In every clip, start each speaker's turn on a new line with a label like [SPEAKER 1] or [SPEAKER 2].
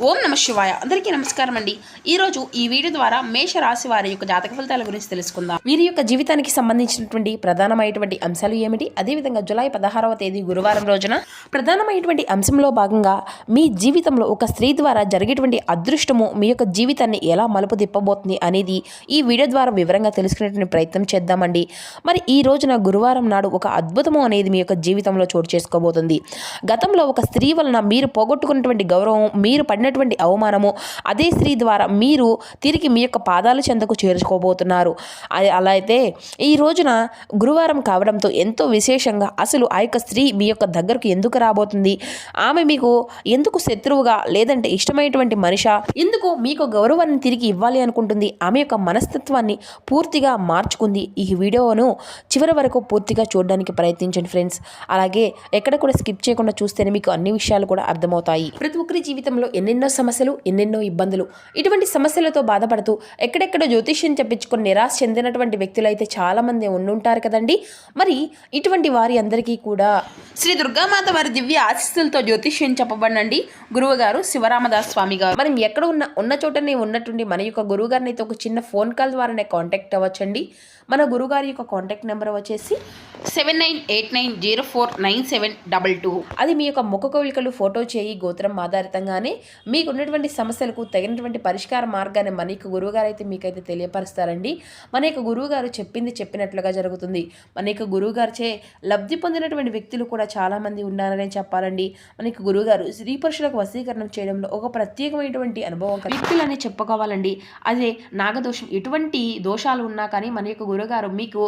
[SPEAKER 1] ఓం నమ శివాయ. అందరికీ నమస్కారం అండి. ఈరోజు ఈ వీడియో ద్వారా మేష రాశి వారి యొక్క జాతక ఫలితాల గురించి తెలుసుకుందాం. వీరి యొక్క జీవితానికి సంబంధించినటువంటి ప్రధానమైనటువంటి అంశాలు ఏమిటి, అదేవిధంగా జూలై 16వ తేదీ గురువారం రోజున ప్రధానమైనటువంటి అంశంలో భాగంగా మీ జీవితంలో ఒక స్త్రీ ద్వారా జరిగేటువంటి అదృష్టము మీ యొక్క జీవితాన్ని ఎలా మలుపు తిప్పబోతుంది అనేది ఈ వీడియో ద్వారా వివరంగా తెలుసుకునేటువంటి ప్రయత్నం చేద్దామండి. మరి ఈ రోజున గురువారం నాడు ఒక అద్భుతము అనేది మీ యొక్క జీవితంలో చోటు చేసుకోబోతుంది. గతంలో ఒక స్త్రీ వలన మీరు పోగొట్టుకున్నటువంటి గౌరవం, మీరు పడినటువంటి అవమానము అదే స్త్రీ ద్వారా మీరు తిరిగి మీ యొక్క పాదాల చెంతకు చేర్చుకోబోతున్నారు. అలా అయితే ఈ రోజున గురువారం కావడంతో ఎంతో విశేషంగా అసలు ఆ యొక్క స్త్రీ మీ యొక్క దగ్గరకు ఎందుకు రాబోతుంది, ఆమె మీకు ఎందుకు శత్రువుగా లేదంటే ఇష్టమైనటువంటి మనిషా, ఎందుకు మీకు గౌరవాన్ని తిరిగి ఇవ్వాలి అనుకుంటుంది, ఆమె యొక్క మనస్తత్వాన్ని పూర్తిగా మార్చుకుంది. ఈ వీడియోను చివరి వరకు పూర్తిగా చూడడానికి ప్రయత్నించండి ఫ్రెండ్స్. అలాగే ఎక్కడ కూడా స్కిప్ చేయకుండా చూస్తేనే మీకు అన్ని విషయాలు కూడా అర్థమవుతాయి. ప్రతి ఒక్కరి జీవితంలో ఎన్నెన్నో సమస్యలు, ఎన్నెన్నో ఇబ్బందులు, ఇటువంటి సమస్యలతో బాధపడుతూ ఎక్కడెక్కడ జ్యోతిష్యం చెప్పించుకొని నిరాశ చెందినటువంటి వ్యక్తులు అయితే చాలామంది ఉండుంటారు కదండి. మరి ఇటువంటి వారి అందరికీ కూడా శ్రీ దుర్గామాత వారి దివ్య ఆశీస్సులతో జ్యోతిష్యం చెప్పబడినండి గురువు గారు శివరామదాస్ స్వామి గారు. మనం ఎక్కడ ఉన్న చోటనే ఉన్నట్టుండి మన యొక్క గురువు గారిని అయితే ఒక చిన్న ఫోన్ కాల్ ద్వారానే కాంటాక్ట్ అవ్వచ్చండి. మన గురుగారి యొక్క కాంటాక్ట్ నెంబర్ వచ్చేసి 7989049722. అది మీ యొక్క ముఖ కవళికలు ఫోటో చేయి గోత్రం ఆధారితంగానే మీకు ఉన్నటువంటి సమస్యలకు తగినటువంటి పరిష్కార మార్గాన్ని మన యొక్క గురువుగారు అయితే మీకైతే తెలియపరుస్తారండి. మన యొక్క గురువుగారు చెప్పింది చెప్పినట్లుగా జరుగుతుంది. మన యొక్క గురువుగారిచే లబ్ధి పొందినటువంటి వ్యక్తులు కూడా చాలామంది ఉన్నారనే చెప్పాలండి. మన యొక్క గురువుగారు స్త్రీ పురుషులకు వశీకరణం చేయడంలో ఒక ప్రత్యేకమైనటువంటి అనుభవం వ్యక్తులని చెప్పుకోవాలండి. అదే నాగదోషం, ఎటువంటి దోషాలు ఉన్నా కానీ మన యొక్క గురుగారు మీకు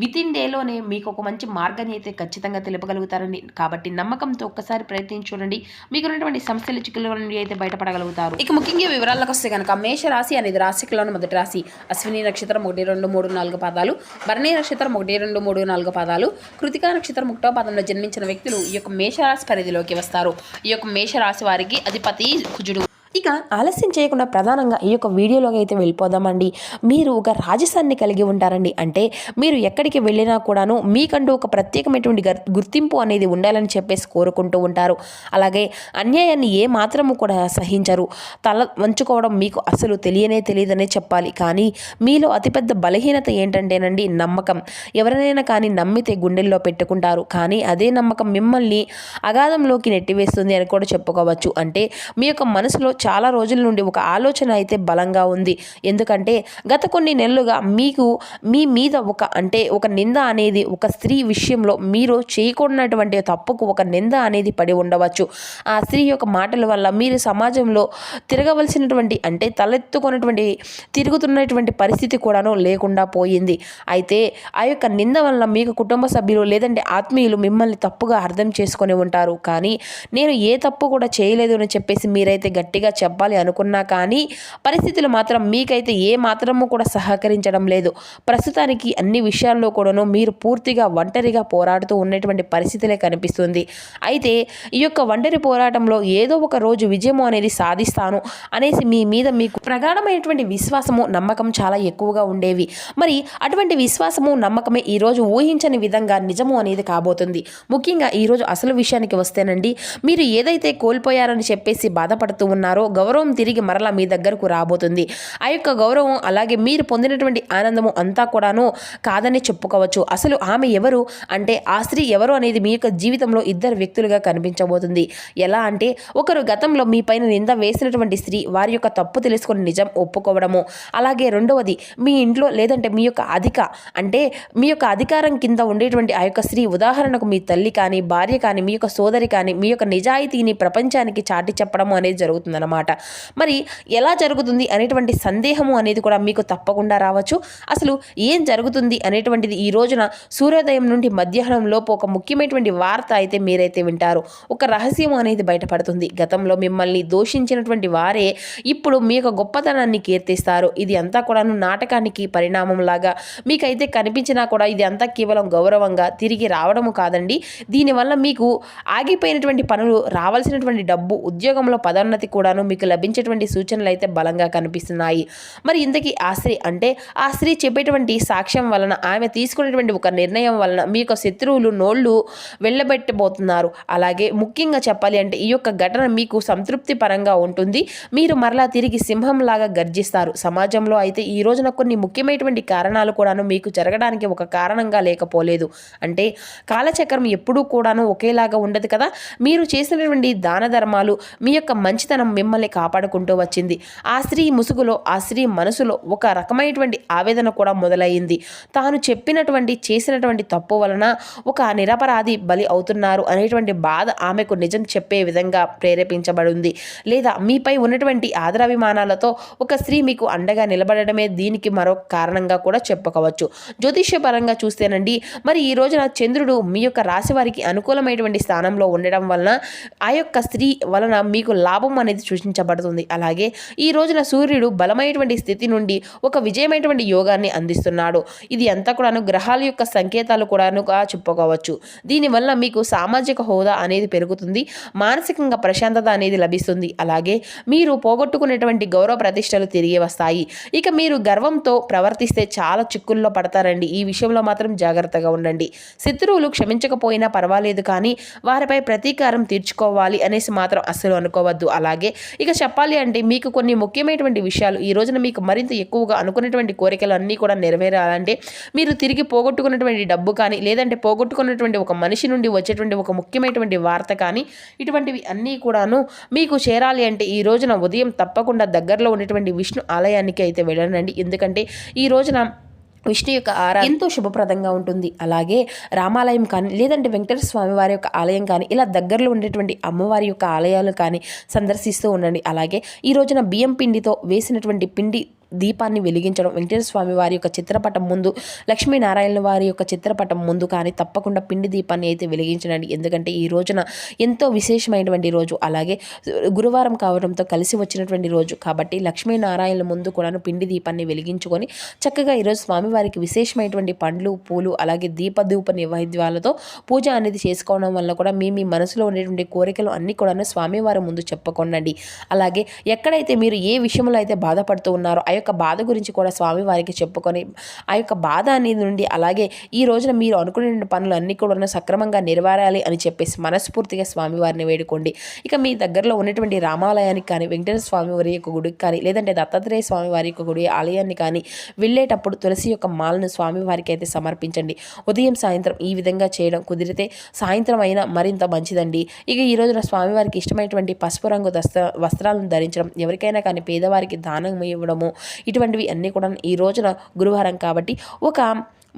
[SPEAKER 1] వితిన్ డేలోనే మీకు ఒక మంచి మార్గాన్ని అయితే ఖచ్చితంగా తెలుపగలుగుతారండి. కాబట్టి నమ్మకంతో ఒక్కసారి ప్రయత్నించి చూడండి, మీకు ఉన్నటువంటి సమస్యల చిక్కుల నుండి అయితే బయటపడగలుగుతారు. ఇక ముఖ్యంగా వివరాలకు వస్తే కనుక మేష రాశి అనేది రాశిలోని మొదటి రాశి. అశ్విని నక్షత్రం 1, 2, 3, 4 పాదాలు, భరణి నక్షత్రం 1, 2, 3, 4 పాదాలు, కృతికా నక్షత్రం 1వ పాదంలో జన్మించిన వ్యక్తులు ఈ యొక్క మేషరాశి పరిధిలోకి వస్తారు. ఈ యొక్క మేషరాశి వారికి అధిపతి కుజుడు. ఇక ఆలస్యం చేయకుండా ప్రధానంగా ఈ యొక్క వీడియోలోకి అయితే వెళ్ళిపోదామండి. మీరు ఒక రాజసాన్ని కలిగి ఉంటారండి. అంటే మీరు ఎక్కడికి వెళ్ళినా కూడాను మీకంటూ ఒక ప్రత్యేకమైనటువంటి గుర్తింపు అనేది ఉండాలని చెప్పేసి కోరుకుంటూ ఉంటారు. అలాగే అన్యాయాన్ని ఏ మాత్రము కూడా సహించరు. తల వంచుకోవడం మీకు అసలు తెలియదనే చెప్పాలి. కానీ మీలో అతిపెద్ద బలహీనత ఏంటంటేనండి నమ్మకం. ఎవరినైనా కానీ నమ్మితే గుండెల్లో పెట్టుకుంటారు, కానీ అదే నమ్మకం మిమ్మల్ని అగాధంలోకి నెట్టివేస్తుంది అని కూడా చెప్పుకోవచ్చు. అంటే మీ యొక్క మనసులో చాలా రోజుల నుండి ఒక ఆలోచన అయితే బలంగా ఉంది. ఎందుకంటే గత కొన్ని నెలలుగా మీకు మీ మీద ఒక నింద అనేది, ఒక స్త్రీ విషయంలో మీరు చేయకూడనటువంటి తప్పుకు ఒక నింద అనేది పడి ఉండవచ్చు. ఆ స్త్రీ యొక్క మాటల వల్ల మీరు సమాజంలో తిరగవలసినటువంటి అంటే తలెత్తుకున్నటువంటి తిరుగుతున్నటువంటి పరిస్థితి కూడాను లేకుండా పోయింది. అయితే ఆ యొక్క నింద వల్ల మీకు కుటుంబ సభ్యులు లేదంటే ఆత్మీయులు మిమ్మల్ని తప్పుగా అర్థం చేసుకొని ఉంటారు. కానీ నేను ఏ తప్పు కూడా చేయలేదు అని చెప్పేసి మీరైతే గట్టిగా చెప్పాలి అనుకున్నా కానీ పరిస్థితులు మాత్రం మీకైతే ఏ మాత్రము కూడా సహకరించడం లేదు. ప్రస్తుతానికి అన్ని విషయాల్లో కూడాను మీరు పూర్తిగా ఒంటరిగా పోరాడుతూ ఉన్నటువంటి పరిస్థితులే కనిపిస్తుంది. అయితే ఈ యొక్క ఒంటరి పోరాటంలో ఏదో ఒక రోజు విజయము అనేది సాధిస్తాను అనేసి మీ మీద మీకు ప్రగాఢమైనటువంటి విశ్వాసము, నమ్మకం చాలా ఎక్కువగా ఉండేవి. మరి అటువంటి విశ్వాసము, నమ్మకమే ఈరోజు ఊహించని విధంగా నిజము అనేది కాబోతుంది. ముఖ్యంగా ఈరోజు అసలు విషయానికి వస్తేనండి, మీరు ఏదైతే కోల్పోయారని చెప్పేసి బాధపడుతూ ఉన్నారో గౌరవం తిరిగి మరలా మీ దగ్గరకు రాబోతుంది. ఆ యొక్క గౌరవం అలాగే మీరు పొందినటువంటి ఆనందము అంతా కూడాను కాదని చెప్పుకోవచ్చు. అసలు ఆమె ఎవరు అంటే ఆ స్త్రీ ఎవరు అనేది మీ యొక్క జీవితంలో ఇద్దరు వ్యక్తులుగా కనిపించబోతుంది. ఎలా అంటే ఒకరు గతంలో మీ పైన నింద వేసినటువంటి స్త్రీ వారి యొక్క తప్పు తెలుసుకొని నిజం ఒప్పుకోవడము, అలాగే రెండవది మీ ఇంట్లో లేదంటే మీ యొక్క మీ యొక్క అధికారం కింద ఉండేటువంటి ఆ యొక్క స్త్రీ, ఉదాహరణకు మీ తల్లి కానీ, భార్య కానీ, మీ యొక్క సోదరి కానీ మీ యొక్క నిజాయితీని ప్రపంచానికి చాటి చెప్పడం అనేది జరుగుతుందన్నమాట. మరి ఎలా జరుగుతుంది అనేటువంటి సందేహము అనేది కూడా మీకు తప్పకుండా రావచ్చు. అసలు ఏం జరుగుతుంది అనేటువంటిది ఈ రోజున సూర్యోదయం నుండి మధ్యాహ్నం లోపు ఒక ముఖ్యమైనటువంటి వార్త అయితే మీరైతే వింటారు. ఒక రహస్యం అనేది బయటపడుతుంది. గతంలో మిమ్మల్ని దూషించినటువంటి వారే ఇప్పుడు మీ యొక్క గొప్పతనాన్ని కీర్తిస్తారు. ఇది అంతా కూడాను నాటకానికి పరిణామం లాగా మీకైతే కనిపించినా కూడా ఇది అంతా కేవలం గౌరవంగా తిరిగి రావడము కాదండి. దీనివల్ల మీకు ఆగిపోయినటువంటి పనులు, రావాల్సినటువంటి డబ్బు, ఉద్యోగంలో పదోన్నతి కూడాను కూడాను మీకు లభించేటువంటి సూచనలు అయితే బలంగా కనిపిస్తున్నాయి. మరి ఇంతకీ ఆ స్త్రీ అంటే ఆ స్త్రీ చెప్పేటువంటి సాక్ష్యం వలన, ఆమె తీసుకునేటువంటి ఒక నిర్ణయం వలన మీ యొక్క శత్రువులు నోళ్ళు వెళ్ళబెట్టబోతున్నారు. అలాగే ముఖ్యంగా చెప్పాలి అంటే ఈ యొక్క ఘటన మీకు సంతృప్తి పరంగా ఉంటుంది. మీరు మరలా తిరిగి సింహంలాగా గర్జిస్తారు. సమాజంలో అయితే ఈ రోజున కొన్ని ముఖ్యమైనటువంటి కారణాలు కూడాను మీకు జరగడానికి ఒక కారణంగా లేకపోలేదు. అంటే కాలచక్రం ఎప్పుడూ కూడాను ఒకేలాగా ఉండదు కదా. మీరు చేసినటువంటి దాన ధర్మాలు, మీ యొక్క మంచితనం మిమ్మల్ని కాపాడుకుంటూ వచ్చింది. ఆ స్త్రీ ముసుగులో, ఆ స్త్రీ మనసులో ఒక రకమైనటువంటి ఆవేదన కూడా మొదలయ్యింది. తాను చెప్పినటువంటి చేసినటువంటి తప్పు వలన ఒక నిరపరాధి బలి అవుతున్నారు అనేటువంటి బాధ ఆమెకు నిజం చెప్పే విధంగా ప్రేరేపించబడింది. లేదా మీపై ఉన్నటువంటి ఆదరాభిమానాలతో ఒక స్త్రీ మీకు అండగా నిలబడడమే దీనికి మరో కారణంగా కూడా చెప్పుకోవచ్చు. జ్యోతిష్యపరంగా చూస్తేనండి, మరి ఈ రోజున చంద్రుడు మీ యొక్క రాశి వారికి అనుకూలమైనటువంటి స్థానంలో ఉండడం వలన ఆ యొక్క స్త్రీ వలన మీకు లాభం అనేది సూచించబడుతుంది. అలాగే ఈ రోజున సూర్యుడు బలమైనటువంటి స్థితి నుండి ఒక విజయమైనటువంటి యోగాన్ని అందిస్తున్నాడు. ఇది అంతా కూడాను గ్రహాల యొక్క సంకేతాలు కూడానుగా చెప్పుకోవచ్చు. దీనివల్ల మీకు సామాజిక హోదా అనేది పెరుగుతుంది, మానసికంగా ప్రశాంతత అనేది లభిస్తుంది. అలాగే మీరు పోగొట్టుకునేటువంటి గౌరవ ప్రతిష్టలు తిరిగి వస్తాయి. ఇక మీరు గర్వంతో ప్రవర్తిస్తే చాలా చిక్కుల్లో పడతారండి. ఈ విషయంలో మాత్రం జాగ్రత్తగా ఉండండి. శత్రువులు క్షమించకపోయినా పర్వాలేదు, కానీ వారిపై ప్రతీకారం తీర్చుకోవాలి అనేసి మాత్రం అస్సలు అనుకోవద్దు. అలాగే ఇక చెప్పాలి అంటే మీకు కొన్ని ముఖ్యమైనటువంటి విషయాలు ఈ రోజున మీకు మరింత ఎక్కువగా అనుకున్నటువంటి కోరికలు అన్నీ కూడా నెరవేరాలంటే, మీరు తిరిగి పోగొట్టుకున్నటువంటి డబ్బు కానీ, లేదంటే పోగొట్టుకున్నటువంటి ఒక మనిషి నుండి వచ్చేటువంటి ఒక ముఖ్యమైనటువంటి వార్త కానీ, ఇటువంటివి అన్నీ కూడాను మీకు చేరాలి అంటే ఈ రోజున ఉదయం తప్పకుండా దగ్గరలో ఉన్నటువంటి విష్ణు ఆలయానికి అయితే వెళ్ళండి. ఎందుకంటే ఈ రోజున విష్ణు యొక్క ఆరాధన ఎంతో శుభప్రదంగా ఉంటుంది. అలాగే రామాలయం కానీ, లేదంటే వెంకటేశ్వర స్వామి వారి యొక్క ఆలయం కానీ, ఇలా దగ్గరలో ఉండేటువంటి అమ్మవారి యొక్క ఆలయాలు కానీ సందర్శిస్తూ ఉండండి. అలాగే ఈ రోజున బియ్యం పిండితో వేసినటువంటి పిండి దీపాన్ని వెలిగించడం, వెంకటేశ్వర స్వామి వారి యొక్క చిత్రపటం ముందు, లక్ష్మీనారాయణ వారి యొక్క చిత్రపటం ముందు కానీ తప్పకుండా పిండి దీపాన్ని అయితే వెలిగించండి. ఎందుకంటే ఈ రోజున ఎంతో విశేషమైనటువంటి రోజు. అలాగే గురువారం కావడంతో కలిసి వచ్చినటువంటి రోజు కాబట్టి లక్ష్మీనారాయణ ముందు కూడా పిండి దీపాన్ని వెలిగించుకొని చక్కగా ఈరోజు స్వామివారికి విశేషమైనటువంటి పండ్లు, పూలు, అలాగే దీపధూప నైవేద్యాలతో పూజ అనేది చేసుకోవడం వల్ల కూడా మీ మనసులో ఉండేటువంటి కోరికలు అన్నీ కూడా స్వామివారి ముందు చెప్పుకోండి. అలాగే ఎక్కడైతే మీరు ఏ విషయంలో అయితే బాధపడుతూ ఉన్నారో ఆ యొక్క బాధ గురించి కూడా స్వామివారికి చెప్పుకొని ఆ యొక్క బాధ అనేది నుండి, అలాగే ఈ రోజున మీరు అనుకునే పనులు అన్నీ కూడా సక్రమంగా నెరవేరాలి అని చెప్పేసి మనస్ఫూర్తిగా స్వామివారిని వేడుకోండి. ఇక మీ దగ్గరలో ఉన్నటువంటి రామాలయానికి కానీ, వెంకటేశ్వర స్వామి వారి యొక్క గుడికి కానీ, లేదంటే దత్తాత్రేయ స్వామి వారి యొక్క గుడి ఆలయాన్ని కానీ వెళ్ళేటప్పుడు తులసి యొక్క మాలను స్వామివారికి అయితే సమర్పించండి. ఉదయం సాయంత్రం ఈ విధంగా చేయడం కుదిరితే సాయంత్రం అయినా మరింత మంచిదండి. ఇక ఈ రోజున స్వామివారికి ఇష్టమైనటువంటి పసుపు రంగు వస్త్రాలను ధరించడం, ఎవరికైనా కానీ పేదవారికి దానం ఇవ్వడము, ఇటువంటివి అన్నీ కూడా ఈ రోజున గురువారం కాబట్టి ఒక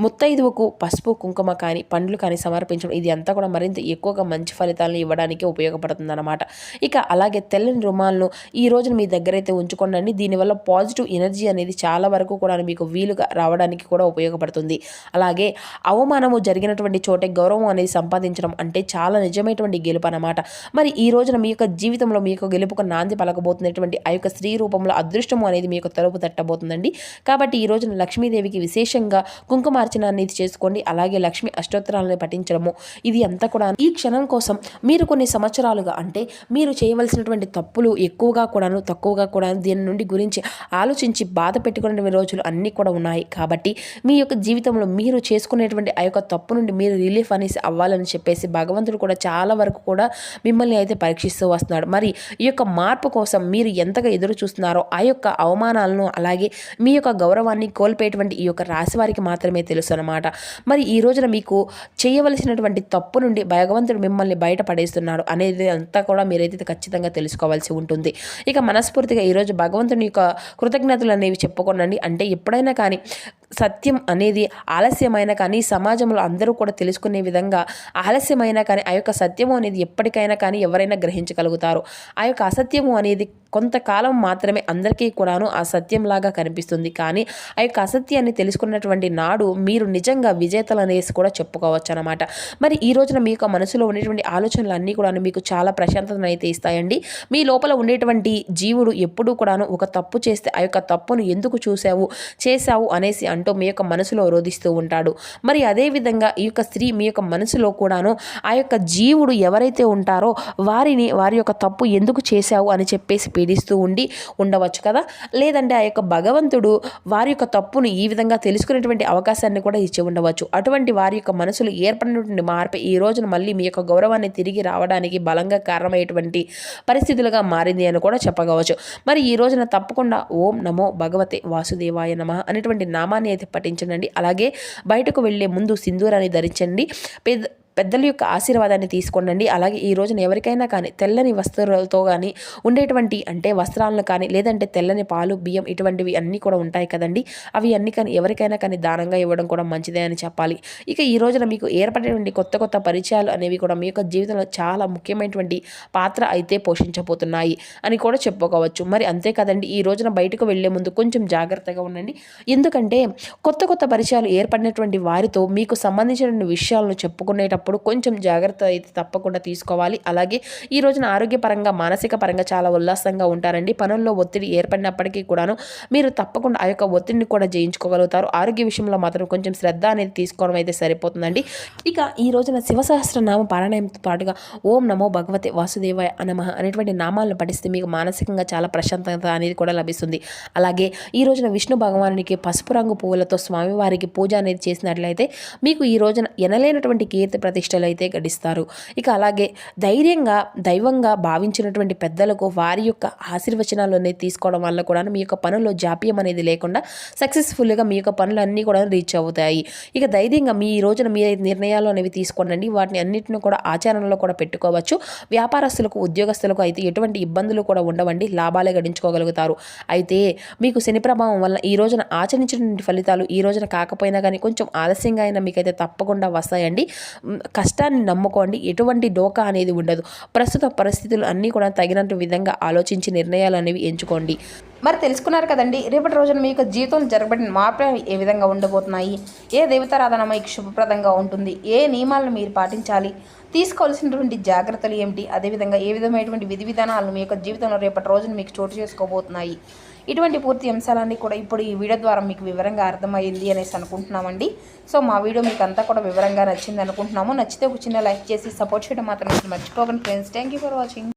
[SPEAKER 1] ముత్తైదువుకు పసుపు, కుంకుమ కానీ, పండ్లు కానీ సమర్పించడం, ఇది అంతా కూడా మరింత ఎక్కువగా మంచి ఫలితాలను ఇవ్వడానికి ఉపయోగపడుతుందన్నమాట. ఇక అలాగే తెల్లని రుమాలను ఈ రోజున మీ దగ్గర అయితే ఉంచుకోండి. దీనివల్ల పాజిటివ్ ఎనర్జీ అనేది చాలా వరకు కూడా మీకు వీలుగా రావడానికి కూడా ఉపయోగపడుతుంది. అలాగే అవమానము జరిగినటువంటి చోటే గౌరవం అనేది సంపాదించడం అంటే చాలా నిజమైనటువంటి గెలుపు అన్నమాట. మరి ఈ రోజున మీ యొక్క జీవితంలో మీ యొక్క గెలుపుకు నాంది పలకబోతున్నటువంటి ఆ యొక్క స్త్రీ రూపంలో అదృష్టము అనేది మీ యొక్క తలుపు తట్టబోతుందండి. కాబట్టి ఈ రోజున లక్ష్మీదేవికి విశేషంగా కుంకుమ అర్చన అనేది చేసుకోండి. అలాగే లక్ష్మి అష్టోత్తరాలను పఠించడము, ఇది అంతా కూడా ఈ క్షణం కోసం మీరు కొన్ని సంవత్సరాలుగా అంటే మీరు చేయవలసినటువంటి తప్పులు ఎక్కువగా కూడాను తక్కువగా కూడా దీని నుండి గురించి ఆలోచించి బాధ పెట్టుకునే రోజులు అన్నీ కూడా ఉన్నాయి. కాబట్టి మీ యొక్క జీవితంలో మీరు చేసుకునేటువంటి ఆ యొక్క తప్పు నుండి మీరు రిలీఫ్ అనేసి అవ్వాలని చెప్పేసి భగవంతుడు కూడా చాలా వరకు కూడా మిమ్మల్ని అయితే పరీక్షిస్తూ వస్తున్నాడు. మరి ఈ యొక్క మార్పు కోసం మీరు ఎంతగా ఎదురు చూస్తున్నారో ఆ యొక్క అవమానాలను, అలాగే మీ యొక్క గౌరవాన్ని కోల్పోయేటువంటి ఈ యొక్క రాశి వారికి మాత్రమే తెలుసు అన్నమాట. మరి ఈ రోజున మీకు చేయవలసినటువంటి తప్పు నుండి భగవంతుడు మిమ్మల్ని బయటపడేస్తున్నాడు అనేది అంతా కూడా మీరైతే ఖచ్చితంగా తెలుసుకోవాల్సి ఉంటుంది. ఇక మనస్ఫూర్తిగా ఈరోజు భగవంతుని యొక్క కృతజ్ఞతలు అనేవి చెప్పుకోనండి. అంటే ఎప్పుడైనా కానీ సత్యం అనేది ఆలస్యమైన కానీ సమాజంలో అందరూ కూడా తెలుసుకునే విధంగా ఆలస్యమైన కానీ ఆ యొక్క సత్యము అనేది ఎప్పటికైనా కానీ ఎవరైనా గ్రహించగలుగుతారు. ఆ యొక్క అసత్యము అనేది కొంతకాలం మాత్రమే అందరికీ కూడాను ఆ సత్యంలాగా కనిపిస్తుంది. కానీ ఆ యొక్క అసత్యాన్ని తెలుసుకున్నటువంటి నాడు మీరు నిజంగా విజేతలు అనేసి కూడా చెప్పుకోవచ్చు అన్నమాట. మరి ఈ రోజున మీ యొక్క మనసులో ఉండేటువంటి ఆలోచనలు అన్నీ కూడా మీకు చాలా ప్రశాంతతను అయితే ఇస్తాయండి. మీ లోపల ఉండేటువంటి జీవుడు ఎప్పుడూ కూడాను ఒక తప్పు చేస్తే ఆ యొక్క తప్పును ఎందుకు చేశావు అనేసి అంటూ మీ యొక్క మనసులో రోధిస్తూ ఉంటాడు. మరి అదేవిధంగా ఈ యొక్క స్త్రీ మీ యొక్క మనసులో కూడాను ఆ యొక్క జీవుడు ఎవరైతే ఉంటారో వారి యొక్క తప్పు ఎందుకు చేశావు అని చెప్పేసి పీడిస్తూ ఉండవచ్చు కదా. లేదంటే ఆ యొక్క భగవంతుడు వారి యొక్క తప్పును ఈ విధంగా తెలుసుకునేటువంటి అవకాశాన్ని కూడా ఇచ్చి ఉండవచ్చు. అటువంటి వారి యొక్క మనసులో ఏర్పడినటువంటి మార్పు ఈ రోజున మళ్ళీ మీ యొక్క గౌరవాన్ని తిరిగి రావడానికి బలంగా కారణమయ్యేటువంటి పరిస్థితులుగా మారింది అని కూడా చెప్పగవచ్చు. మరి ఈ రోజున తప్పకుండా ఓం నమో భగవతే వాసుదేవాయ నమః అనేటువంటి నామాన్ని అయితే పఠించండి. అలాగే బయటకు వెళ్లే ముందు సింధూరాన్ని ధరించండి. పెద్దల యొక్క ఆశీర్వాదాన్ని తీసుకోండి. అలాగే ఈ రోజున ఎవరికైనా కానీ తెల్లని వస్త్రాలతో కానీ ఉండేటువంటి అంటే వస్త్రాలను కానీ లేదంటే తెల్లని పాలు బియ్యం ఇటువంటివి అన్నీ కూడా ఉంటాయి కదండి. అవి అన్నీ కానీ ఎవరికైనా కానీ దానంగా ఇవ్వడం కూడా మంచిదే అని చెప్పాలి. ఇక ఈ రోజున మీకు ఏర్పడేటువంటి కొత్త పరిచయాలు అనేవి కూడా మీ యొక్క జీవితంలో చాలా ముఖ్యమైనటువంటి పాత్ర అయితే పోషించబోతున్నాయి అని కూడా చెప్పుకోవచ్చు. మరి అంతే కదండి, ఈ రోజున బయటకు వెళ్లే ముందు కొంచెం జాగ్రత్తగా ఉండండి. ఎందుకంటే కొత్త పరిచయాలు ఏర్పడినటువంటి వారితో మీకు సంబంధించిన విషయాలను చెప్పుకునేటప్పుడు కొంచెం జాగ్రత్త అయితే తప్పకుండా తీసుకోవాలి. అలాగే ఈ రోజున ఆరోగ్యపరంగా మానసిక పరంగా చాలా ఉల్లాసంగా ఉంటారండి. పనుల్లో ఒత్తిడి ఏర్పడినప్పటికీ కూడాను మీరు తప్పకుండా ఆ యొక్క ఒత్తిడిని కూడా జయించుకోగలుగుతారు. ఆరోగ్య విషయంలో మాత్రం కొంచెం శ్రద్ధ అనేది తీసుకోవడం అయితే సరిపోతుందండి. ఇక ఈ రోజున శివ సహస్రనామ పారాయణంతో పాటుగా ఓం నమో భగవతే వాసుదేవాయ నమః అనేటువంటి నామాలను పఠిస్తే మీకు మానసికంగా చాలా ప్రశాంతత అనేది కూడా లభిస్తుంది. అలాగే ఈ రోజున విష్ణు భగవానునికి పసుపు రంగు పువ్వులతో స్వామివారికి పూజ అనేది చేసినట్లయితే మీకు ఈ రోజున ఎనలేనటువంటి కీర్తి ప్రతిష్టలు అయితే గడిస్తారు. ఇక అలాగే ధైర్యంగా దైవంగా భావించినటువంటి పెద్దలకు వారి యొక్క ఆశీర్వచనాలు అనేది తీసుకోవడం వల్ల కూడా మీ యొక్క పనుల్లో జాప్యం అనేది లేకుండా సక్సెస్ఫుల్గా మీ యొక్క పనులన్నీ కూడా రీచ్ అవుతాయి. ఇక ధైర్యంగా మీ రోజున మీ నిర్ణయాలు అనేవి తీసుకోండి. వాటిని అన్నింటిని కూడా ఆచరణలో కూడా పెట్టుకోవచ్చు. వ్యాపారస్తులకు ఉద్యోగస్తులకు అయితే ఎటువంటి ఇబ్బందులు కూడా ఉండవండి, లాభాలే గడించుకోగలుగుతారు. అయితే మీకు శని ప్రభావం వల్ల ఈ రోజున ఆచరించినటువంటి ఫలితాలు ఈ రోజున కాకపోయినా కానీ కొంచెం ఆలస్యంగా అయినా మీకైతే తప్పకుండా వస్తాయండి. కష్టాన్ని నమ్ముకోండి, ఎటువంటి డోకా అనేది ఉండదు. ప్రస్తుత పరిస్థితులు అన్నీ కూడా తగినంత విధంగా ఆలోచించి నిర్ణయాలు అనేవి ఎంచుకోండి.
[SPEAKER 2] మరి తెలుసుకున్నారు కదండి, రేపటి రోజున మీ యొక్క జీవితంలో జరగబడిన మార్పులు ఏ విధంగా ఉండబోతున్నాయి, ఏ దేవతారాధన మీకు శుభప్రదంగా ఉంటుంది, ఏ నియమాలను మీరు పాటించాలి, తీసుకోవాల్సినటువంటి జాగ్రత్తలు ఏమిటి, అదేవిధంగా ఏ విధమైనటువంటి విధి విధానాలు మీ యొక్క జీవితంలో రేపటి రోజున మీకు చోటు చేసుకోబోతున్నాయి, ఇటువంటి పూర్తి అంశాలన్నీ కూడా ఇప్పుడు ఈ వీడియో ద్వారా మీకు వివరంగా అర్థమైంది అనేసి అనుకుంటున్నామండి. సో మా వీడియో మీకు అంతా కూడా వివరంగా నచ్చింది అనుకుంటున్నాము. నచ్చితే ఒక చిన్న లైక్ చేసి సపోర్ట్ చేయడం మాత్రం మర్చిపోకండి friends. Thank you for watching.